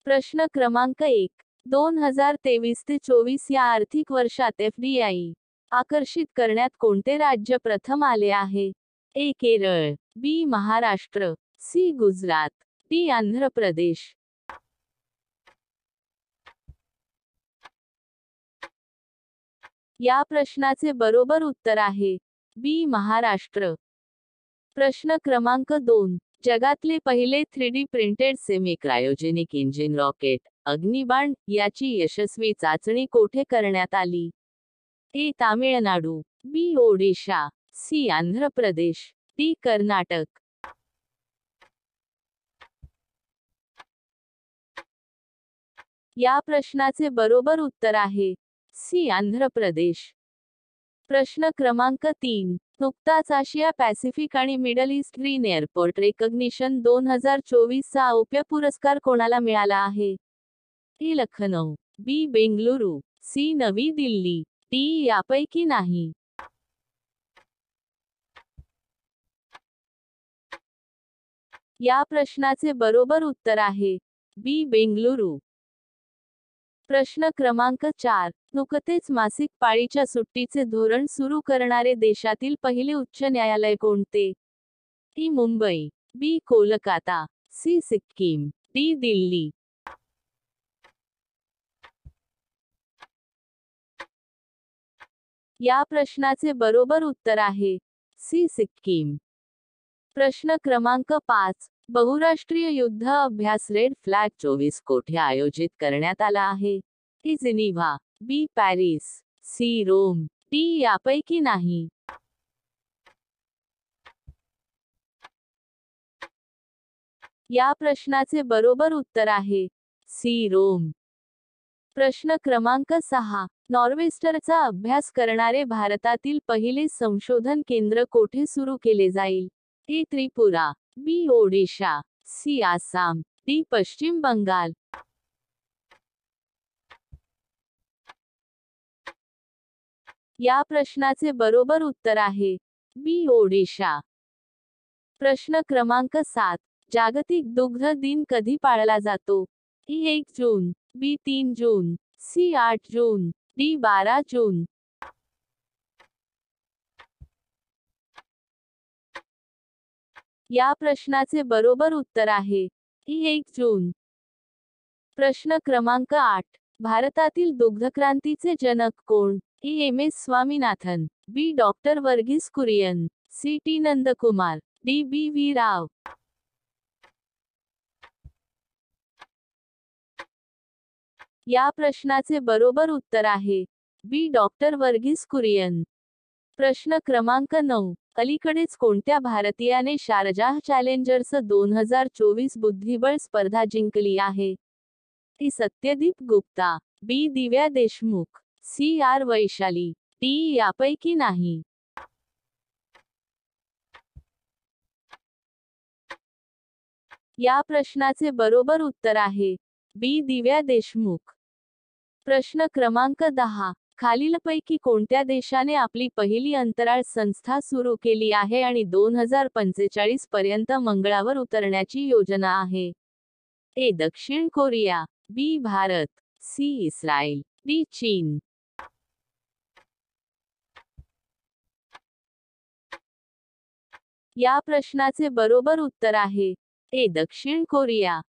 प्रश्न क्रमांक 1. 2023 ते 24 या आर्थिक वर्षात एफडीआय आकर्षित करण्यात कोणते राज्य प्रथम आले आहे? ए. केरळ, बी. महाराष्ट्र, सी. गुजरात, डी. आंध्र प्रदेश. या प्रश्नाचे बरोबर उत्तर आहे बी. महाराष्ट्र. प्रश्न क्रमांक 2. जगातले पहिले 3D printed semi cryogenic engine rocket अग्निबाण याची यशस्वी चाचणी कोठे करण्यात आली? ए. तामिळनाडू, बी. ओडिशा, सी. आंध्र प्रदेश, डी. कर्नाटक. या प्रश्नाचे बरोबर उत्तर आहे सी. आंध्र प्रदेश. प्रश्न क्रमांक 3. नुकताच आशिया पॅसिफिक आणि middle east green airport recognition 2024 चा औप्य पुरस्कार कोणाला मिळाला आहे? ए. लखनौ, बी. बेंगलुरू, सी. नवी दिल्ली, डी. यापैकी नाही. या प्रश्नाचे बरोबर उत्तर आहे बी. बेंगलुरू. प्रश्न क्रमांक 4. नुकतेच मासिक पाळीच्या सुट्टीचे धोरण सुरू करणारे देशातील पहिले उच्च न्यायालय कोणते? ई. मुंबई, बी. कोलकाता, सी. सिक्कीम, डी. दिल्ली. या प्रश्नाचे बरोबर उत्तर आहे सी. सिक्कीम. प्रश्न क्रमांक 5. बहुराष्ट्रीय युद्ध अभ्यास रेड फ्लॅग 24 कोठे आयोजित करण्यात आला आहे? A. Geneva, B. Paris, C. Rome, D. यापैकी नाही. या प्रश्नाचे बरोबर उत्तर आहे सी. रोम. प्रश्न क्रमांक 6. नॉर्वेस्टरचा अभ्यास करणारे भारतातील पहिले संशोधन केंद्र कोठे सुरू केले जाईल? ए. त्रिपुरा, बी. ओडिशा, सी. आसाम, डी. पश्चिम बंगाल. या प्रश्नाचे बरोबर उत्तर आहे बी. ओडिशा. प्रश्न क्रमांक 7. जागतिक दुग्ध दिन कधी पाळला जातो? ए. 1 जून, बी. 3 जून, सी. 8 जून, डी. 12 जून. या प्रश्नाचे बरोबर उत्तर आहे ई. 1 जून. प्रश्न क्रमांक 8. भारतातील दुग्धक्रांतीचे जनक कोण? A. M. S. Swaminathan, B. Doctor Verghese Kurien, C. T. Nandkumar, D. B. V. Rao. या प्रश्नाचे बरोबर उत्तर आहे बी. डॉक्टर वर्गीस कुरियन. प्रश्न क्रमांक 9. अलीकडेच कोणत्या भारतीयाने शारजाह चॅलेंजर्स 2024 बुद्धिबळ स्पर्धा जिंकली आहे? A. Satyadeep Gupta, B. Divya Deshmukh, C. R. Vaishali, D. यापैकी नाही. या प्रश्नाचे बरोबर उत्तर आहे बी. दिव्या देशमुख. प्रश्न क्रमांक 10. खालीलपैकी कोणत्या देशाने आपली पहिली अंतराळ संस्था सुरू केली आहे आणि 2045 पर्यंत मंगळावर उतरण्याची योजना आहे? ए. दक्षिण कोरिया, बी. भारत, सी. Israel, D. चीन. या प्रश्नाचे बरोबर उत्तर आहे ए. दक्षिण कोरिया.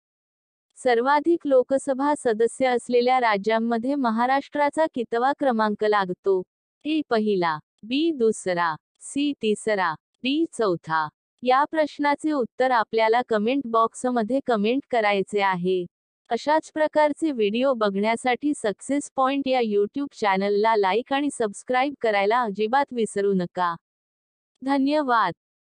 सर्वाधिक लोकसभा सदस्य असलेल्या राज्यांमध्ये महाराष्ट्राचा कितवा क्रमांक लागतो? ए. पहिला, बी. दुसरा, सी. तिसरा, डी. चौथा. या प्रश्नाचे उत्तर आपल्याला कमेंट बॉक्समध्ये कमेंट करायचे आहे. अशाच प्रकारचे व्हिडिओ बघण्यासाठी सक्सेस पॉइंट या यूट्यूब चॅनलला लाईक आणि सबस्क्राईब करायला अजिबात विसरू नका. धन्यवाद.